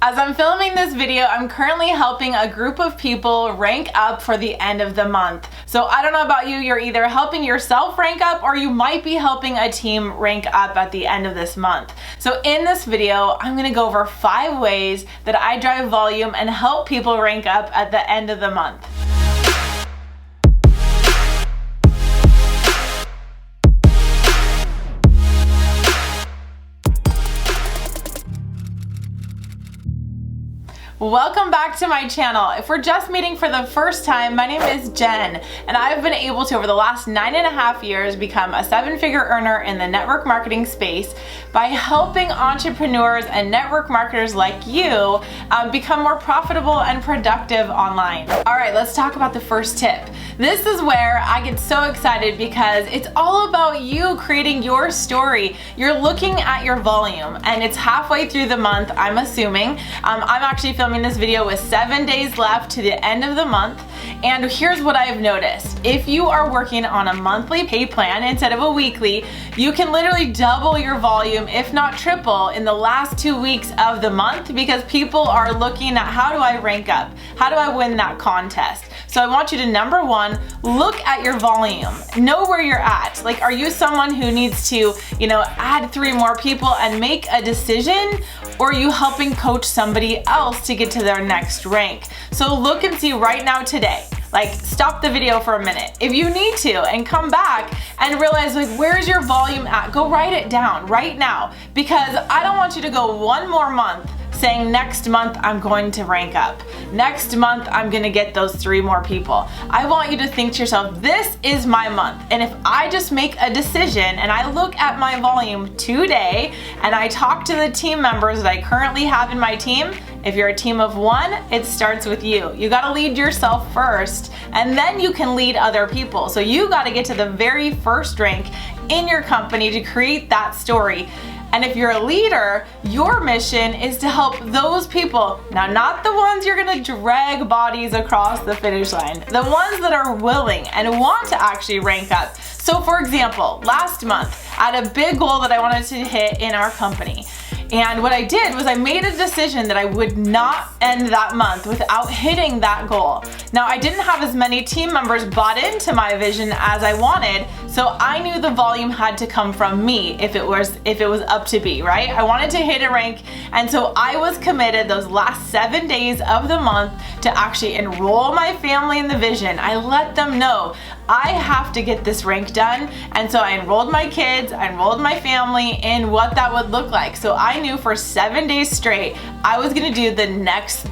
As I'm filming this video, I'm currently helping a group of people rank up for the end of the month. So I don't know about you, you're either helping yourself rank up or you might be helping a team rank up at the end of this month. So in this video, I'm gonna go over 5 ways that I drive volume and help people rank up at the end of the month. Welcome back to my channel. If we're just meeting for the first time, my name is Jen, and I've been able to, over the last 9.5 years, become a 7-figure earner in the network marketing space by helping entrepreneurs and network marketers like you become more profitable and productive online. All right, let's talk about the first tip. This is where I get so excited because it's all about you creating your story. You're looking at your volume, and it's halfway through the month, I'm assuming. I'm actually filming this video with 7 days left to the end of the month, and here's what I've noticed. If you are working on a monthly pay plan instead of a weekly, you can literally double your volume, if not triple, in the last 2 weeks of the month because people are looking at how do I rank up? How do I win that contest? So I want you to, number 1, look at your volume. Know where you're at. Like, are you someone who needs to, add 3 more people and make a decision? Or are you helping coach somebody else to get to their next rank? So look and see right now today. Like, stop the video for a minute if you need to and come back and realize, like, where's your volume at? Go write it down right now, because I don't want you to go one more month saying next month I'm going to rank up. Next month I'm gonna get those 3 more people. I want you to think to yourself, this is my month, and if I just make a decision and I look at my volume today and I talk to the team members that I currently have in my team, if you're a team of 1, it starts with you. You gotta lead yourself first, and then you can lead other people. So you gotta get to the very first rank in your company to create that story. And if you're a leader, your mission is to help those people. Now, not the ones you're gonna drag bodies across the finish line, the ones that are willing and want to actually rank up. So for example, last month, I had a big goal that I wanted to hit in our company. And what I did was I made a decision that I would not end that month without hitting that goal. Now, I didn't have as many team members bought into my vision as I wanted, so I knew the volume had to come from me if it was up to be, right? I wanted to hit a rank, and so I was committed those last 7 days of the month to actually enroll my family in the vision. I let them know I have to get this rank done, and so I enrolled my kids, I enrolled my family in what that would look like. So I knew for 7 days straight I was gonna do the next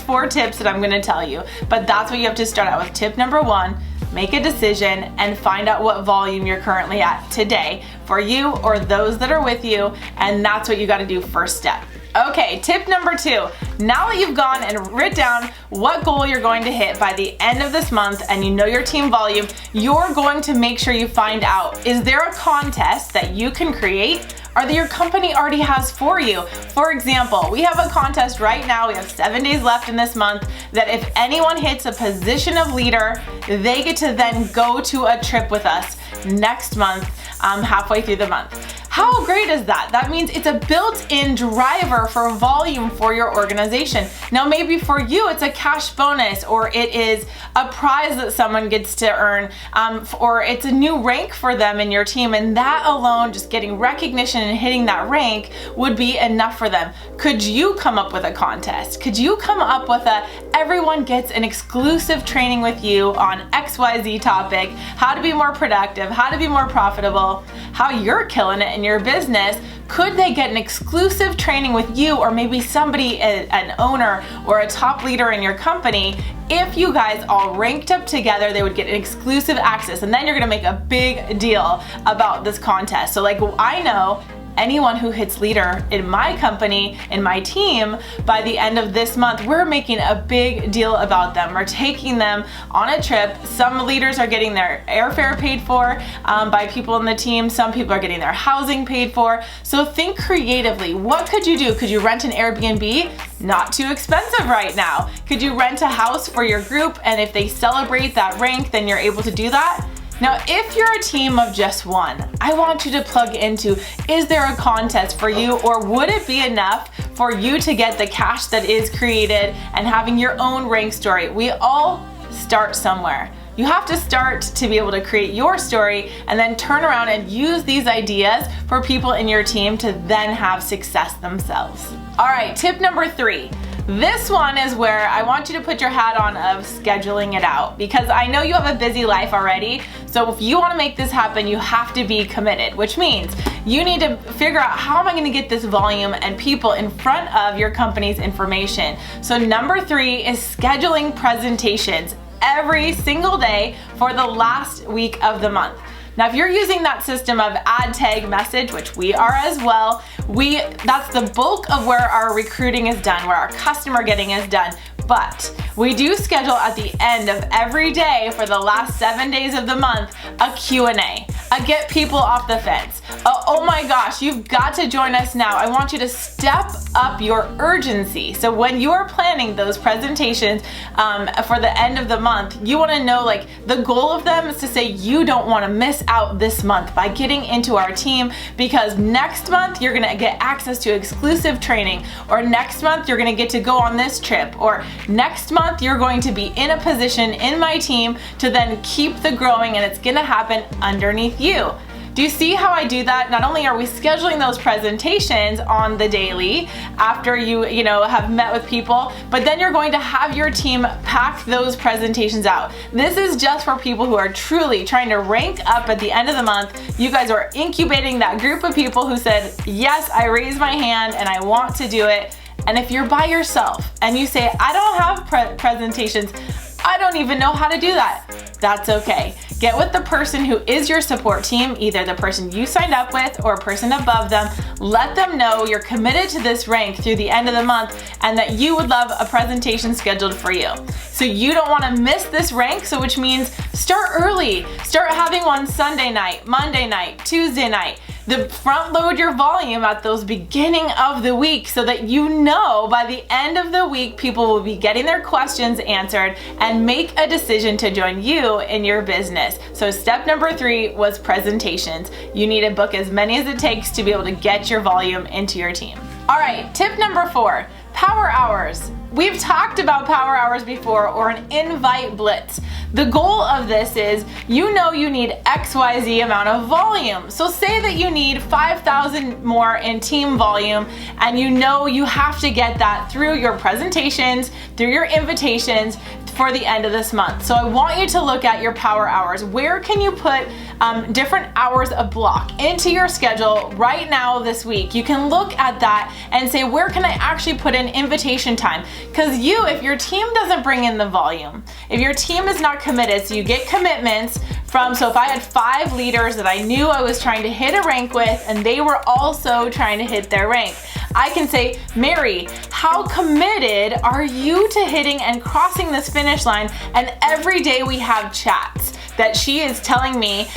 4 tips that I'm gonna tell you. But that's what you have to start out with. Tip number 1, make a decision and find out what volume you're currently at today for you or those that are with you, and that's what you gotta do first step. Okay, tip number 2. Now that you've gone and written down what goal you're going to hit by the end of this month and you know your team volume, you're going to make sure you find out, is there a contest that you can create or that your company already has for you? For example, we have a contest right now, we have 7 days left in this month, that if anyone hits a position of leader, they get to then go to a trip with us next month, halfway through the month. How great is that? That means it's a built-in driver for volume for your organization. Now, maybe for you, it's a cash bonus, or it is a prize that someone gets to earn, or it's a new rank for them in your team, and that alone, just getting recognition and hitting that rank, would be enough for them. Could you come up with a contest? Could you come up with everyone gets an exclusive training with you on XYZ topic, how to be more productive, how to be more profitable, how you're killing it in your business? Could they get an exclusive training with you, or maybe somebody, an owner or a top leader in your company? If you guys all ranked up together, they would get an exclusive access, and then you're gonna make a big deal about this contest. So like, I know anyone who hits leader in my company, in my team, by the end of this month, we're making a big deal about them. We're taking them on a trip. Some leaders are getting their airfare paid for by people in the team. Some people are getting their housing paid for. So think creatively. What could you do? Could you rent an Airbnb? Not too expensive right now. Could you rent a house for your group, and if they celebrate that rank, then you're able to do that? Now, if you're a team of just one, I want you to plug into, is there a contest for you, or would it be enough for you to get the cash that is created and having your own rank story? We all start somewhere. You have to start to be able to create your story and then turn around and use these ideas for people in your team to then have success themselves. All right, tip number 3. This one is where I want you to put your hat on of scheduling it out, because I know you have a busy life already. So if you want to make this happen, you have to be committed, which means you need to figure out, how am I going to get this volume and people in front of your company's information? So number 3 is scheduling presentations every single day for the last week of the month. Now, if you're using that system of ad tag message, which we are as well, that's the bulk of where our recruiting is done, where our customer getting is done. But we do schedule at the end of every day for the last 7 days of the month a Q&A, a get people off the fence. Oh my gosh, you've got to join us now. I want you to step up your urgency. So when you are planning those presentations for the end of the month, you want to know, like, the goal of them is to say you don't want to miss out this month by getting into our team, because next month you're going to get access to exclusive training, or next month you're going to get to go on this trip, or next month you're going to be in a position in my team to then keep the growing, and it's going to happen underneath you. Do you see how I do that? Not only are we scheduling those presentations on the daily after you have met with people, but then you're going to have your team pack those presentations out. This is just for people who are truly trying to rank up at the end of the month. You guys are incubating that group of people who said, yes, I raised my hand and I want to do it. And if you're by yourself and you say, I don't have presentations, I don't even know how to do that, that's okay. Get with the person who is your support team, either the person you signed up with or a person above them. Let them know you're committed to this rank through the end of the month and that you would love a presentation scheduled for you. So you don't want to miss this rank, so which means start early. Start having one Sunday night, Monday night, Tuesday night. Front load your volume at those beginning of the week so that you know by the end of the week people will be getting their questions answered and make a decision to join you in your business. So step number 3 was presentations. You need to book as many as it takes to be able to get your volume into your team. All right, tip number 4, power hours. We've talked about power hours before, or an invite blitz. The goal of this is, you need XYZ amount of volume. So say that you need 5,000 more in team volume, and you have to get that through your presentations, through your invitations for the end of this month. So I want you to look at your power hours. Where can you put different hours of block into your schedule right now this week? You can look at that and say, where can I actually put in invitation time? Because if your team doesn't bring in the volume, if your team is not committed, so you get commitments so if I had 5 leaders that I knew I was trying to hit a rank with, and they were also trying to hit their rank, I can say, Mary, how committed are you to hitting and crossing this finish line? And every day we have chats that she is telling me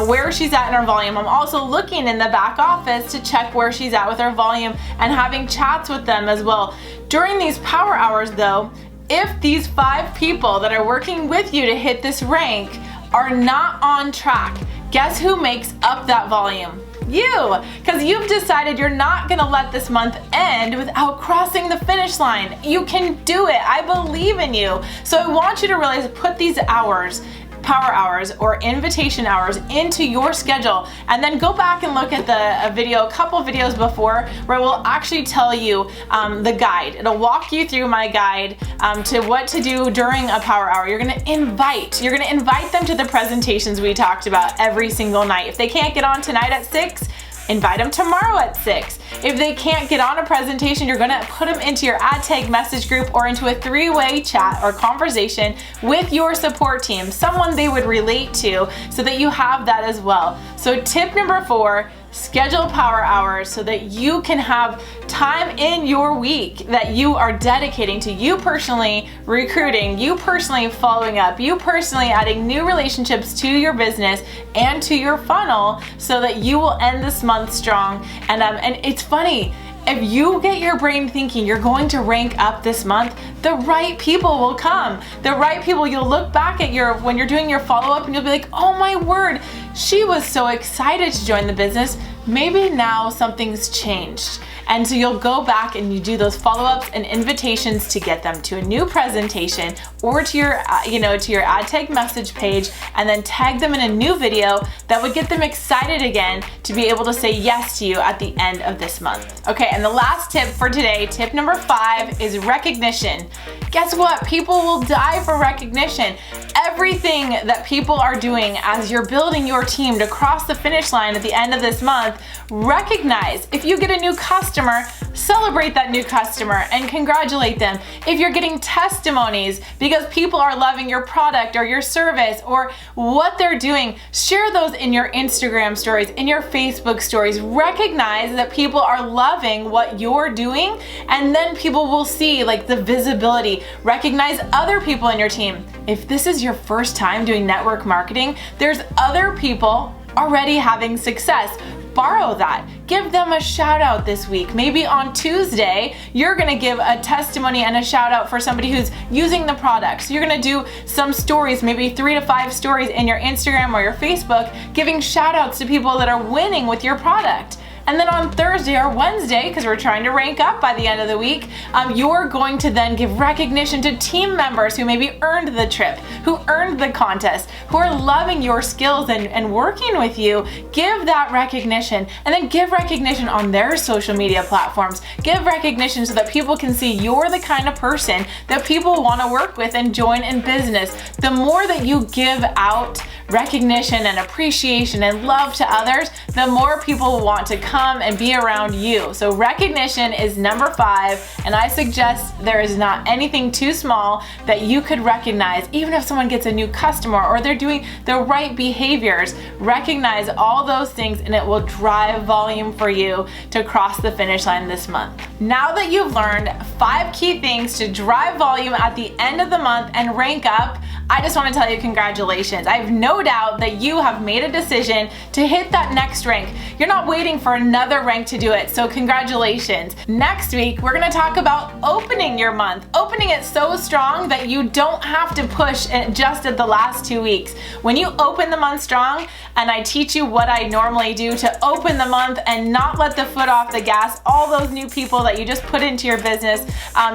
where she's at in her volume. I'm also looking in the back office to check where she's at with her volume and having chats with them as well. During these power hours though, if these 5 people that are working with you to hit this rank are not on track, guess who makes up that volume? You, because you've decided you're not going to let this month end without crossing the finish line. You can do it. I believe in you. So I want you to realize, put these hours, power hours or invitation hours, into your schedule, and then go back and look at a couple videos before, where we'll actually tell you the guide. It'll walk you through my guide to what to do during a power hour. You're gonna invite them to the presentations we talked about every single night. If they can't get on tonight at 6, invite them tomorrow at 6. If they can't get on a presentation, you're gonna put them into your ad tag message group or into a 3-way chat or conversation with your support team, someone they would relate to, so that you have that as well. So tip number 4, schedule power hours so that you can have time in your week that you are dedicating to you personally recruiting, you personally following up, you personally adding new relationships to your business and to your funnel, so that you will end this month strong. And it's funny, If you get your brain thinking you're going to rank up this month, the right people will come. The right people, you'll look back at when you're doing your follow-up and you'll be like, oh my word, she was so excited to join the business. Maybe now something's changed. And so you'll go back and you do those follow-ups and invitations to get them to a new presentation or to your, to your ad tag message page, and then tag them in a new video that would get them excited again to be able to say yes to you at the end of this month. Okay, and the last tip for today, tip number 5, is recognition. Guess what? People will die for recognition. Everything that people are doing as you're building your team to cross the finish line at the end of this month, recognize. If you get a new customer, celebrate that new customer and congratulate them. If you're getting testimonies because people are loving your product or your service or what they're doing, share those in your Instagram stories, in your Facebook stories. Recognize that people are loving what you're doing, and then people will see like the visibility. Recognize other people in your team. If this is your first time doing network marketing, there's other people already having success. Borrow that. Give them a shout out this week. Maybe on Tuesday, you're gonna give a testimony and a shout out for somebody who's using the product. So you're gonna do some stories, maybe 3 to 5 stories in your Instagram or your Facebook, giving shout outs to people that are winning with your product. And then on Thursday or Wednesday, because we're trying to rank up by the end of the week, you're going to then give recognition to team members who maybe earned the trip, who earned the contest, who are loving your skills and working with you. Give that recognition, and then give recognition on their social media platforms. Give recognition so that people can see you're the kind of person that people want to work with and join in business. The more that you give out recognition and appreciation and love to others, the more people want to come and be around you. So recognition is number 5, and I suggest there is not anything too small that you could recognize. Even if someone gets a new customer or they're doing the right behaviors, recognize all those things and it will drive volume for you to cross the finish line this month. Now that you've learned 5 key things to drive volume at the end of the month and rank up, I just want to tell you congratulations. I have no doubt that you have made a decision to hit that next rank. You're not waiting for another rank to do it, so congratulations. Next week, we're going to talk about opening your month. Opening it so strong that you don't have to push it just at the last 2 weeks. When you open the month strong, and I teach you what I normally do to open the month and not let the foot off the gas, all those new people that you just put into your business,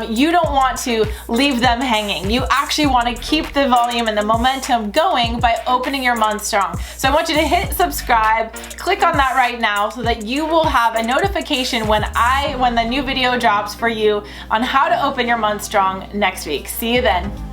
you don't want to leave them hanging. You actually want to keep the volume and the momentum going by opening your month strong. So I want you to hit subscribe, click on that right now so that you will have a notification when the new video drops for you on how to open your month strong next week. See you then.